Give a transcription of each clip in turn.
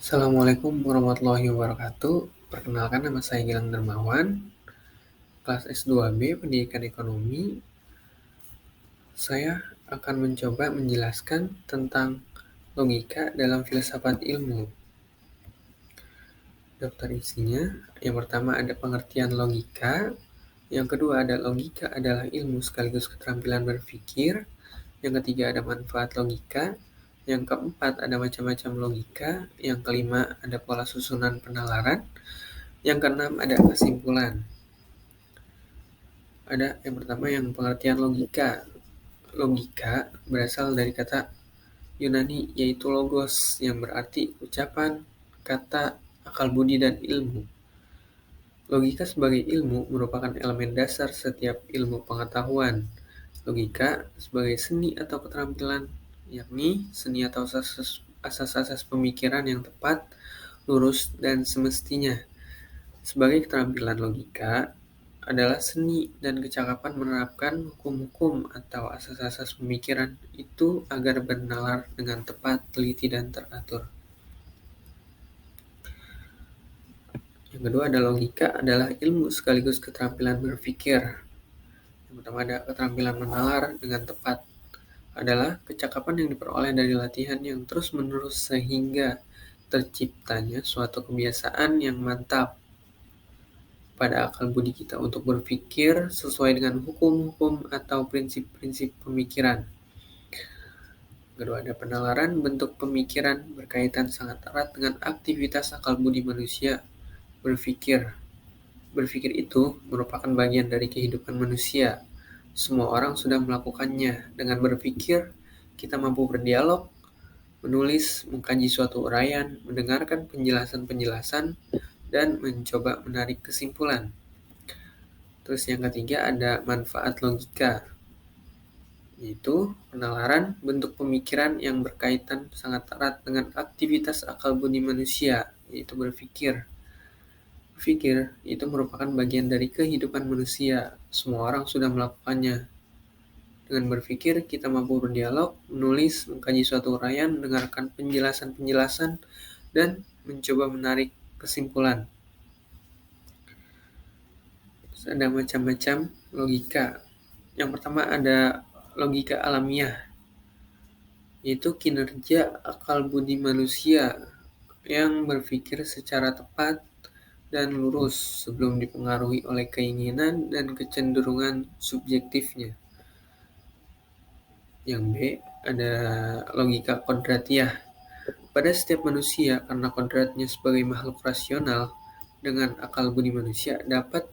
Assalamualaikum warahmatullahi wabarakatuh. Perkenalkan, nama saya Gilang Dermawan, kelas S2B Pendidikan Ekonomi. Saya akan mencoba menjelaskan tentang logika dalam filsafat ilmu. Daftar isinya, yang pertama ada pengertian logika, yang kedua ada logika adalah ilmu sekaligus keterampilan berpikir, yang ketiga ada manfaat logika, yang keempat ada macam-macam logika, yang kelima ada pola susunan penalaran, yang keenam ada kesimpulan. Ada yang pertama yang pengertian logika. Logika berasal dari kata Yunani yaitu logos yang berarti ucapan, kata, akal budi, dan ilmu. Logika sebagai ilmu merupakan elemen dasar setiap ilmu pengetahuan. Logika sebagai seni atau keterampilan, yakni seni atau asas-asas pemikiran yang tepat, lurus, dan semestinya. Sebagai keterampilan logika adalah seni dan kecakapan menerapkan hukum-hukum atau asas-asas pemikiran itu agar bernalar dengan tepat, teliti, dan teratur. Yang kedua ada logika adalah ilmu sekaligus keterampilan berpikir. Yang pertama ada keterampilan menalar dengan tepat adalah kecakapan yang diperoleh dari latihan yang terus-menerus sehingga terciptanya suatu kebiasaan yang mantap pada akal budi kita untuk berpikir sesuai dengan hukum-hukum atau prinsip-prinsip pemikiran. Kedua, ada penalaran bentuk pemikiran berkaitan sangat erat dengan aktivitas akal budi manusia berpikir. Berpikir itu merupakan bagian dari kehidupan manusia. Semua orang sudah melakukannya. Dengan berpikir, kita mampu berdialog, menulis, mengkaji suatu uraian, mendengarkan penjelasan-penjelasan, dan mencoba menarik kesimpulan. Terus yang ketiga ada manfaat logika, yaitu penalaran bentuk pemikiran yang berkaitan sangat erat dengan aktivitas akal budi manusia, yaitu berpikir. Berpikir itu merupakan bagian dari kehidupan manusia. Semua orang sudah melakukannya. Dengan berpikir, kita mampu berdialog, menulis, mengkaji suatu uraian, mendengarkan penjelasan-penjelasan, dan mencoba menarik kesimpulan. Terus ada macam-macam logika. Yang pertama ada logika alamiah, yaitu kinerja akal budi manusia yang berpikir secara tepat dan lurus sebelum dipengaruhi oleh keinginan dan kecenderungan subjektifnya. Yang B ada logika kodratiah. Pada setiap manusia, karena kodratnya sebagai makhluk rasional dengan akal budi manusia dapat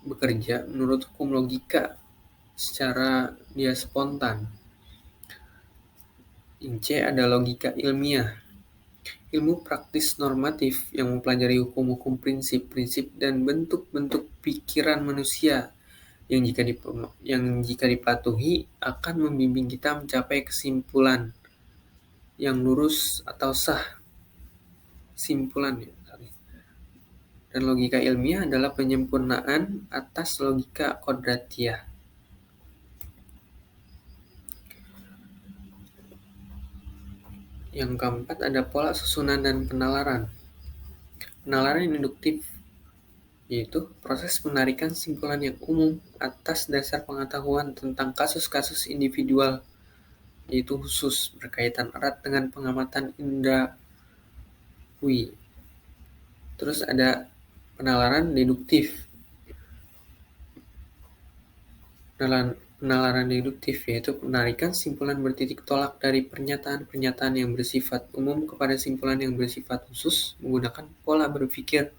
bekerja menurut hukum logika secara dia spontan. Yang C ada logika ilmiah. Ilmu praktis normatif yang mempelajari hukum-hukum, prinsip-prinsip, dan bentuk-bentuk pikiran manusia yang jika dipatuhi akan membimbing kita mencapai kesimpulan yang lurus atau sah. Dan logika ilmiah adalah penyempurnaan atas logika kodratiah. Yang keempat ada pola susunan dan penalaran. Penalaran induktif yaitu proses penarikan kesimpulan yang umum atas dasar pengetahuan tentang kasus-kasus individual, yaitu khusus berkaitan erat dengan pengamatan indrawi. Terus ada penalaran deduktif. Penalaran deduktif yaitu penarikan kesimpulan bertitik tolak dari pernyataan-pernyataan yang bersifat umum kepada kesimpulan yang bersifat khusus menggunakan pola berpikir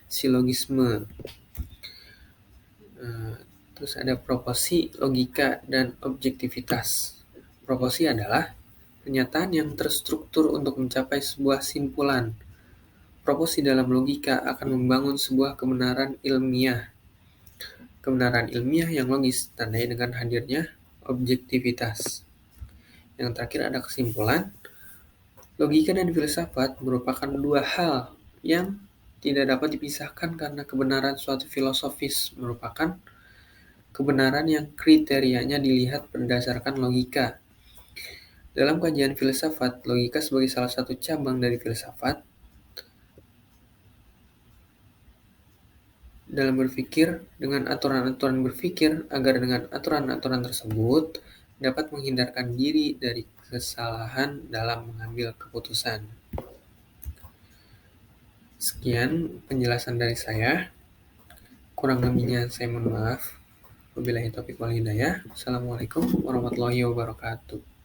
silogisme. Terus ada proporsi, logika, dan objektivitas. Proporsi adalah pernyataan yang terstruktur untuk mencapai sebuah simpulan. Proporsi dalam logika akan membangun sebuah kebenaran ilmiah. Kebenaran ilmiah yang logis tandai dengan hadirnya objektivitas. Yang terakhir ada kesimpulan. Logika dan filsafat merupakan dua hal yang tidak dapat dipisahkan karena kebenaran suatu filosofis merupakan kebenaran yang kriterianya dilihat berdasarkan logika. Dalam kajian filsafat, logika sebagai salah satu cabang dari filsafat dalam berpikir dengan aturan-aturan berpikir agar dengan aturan-aturan tersebut dapat menghindarkan diri dari kesalahan dalam mengambil keputusan. Sekian penjelasan dari saya. Kurang lebihnya saya mohon maaf. Wabillahi taufiq wal hidayah. Assalamualaikum warahmatullahi wabarakatuh.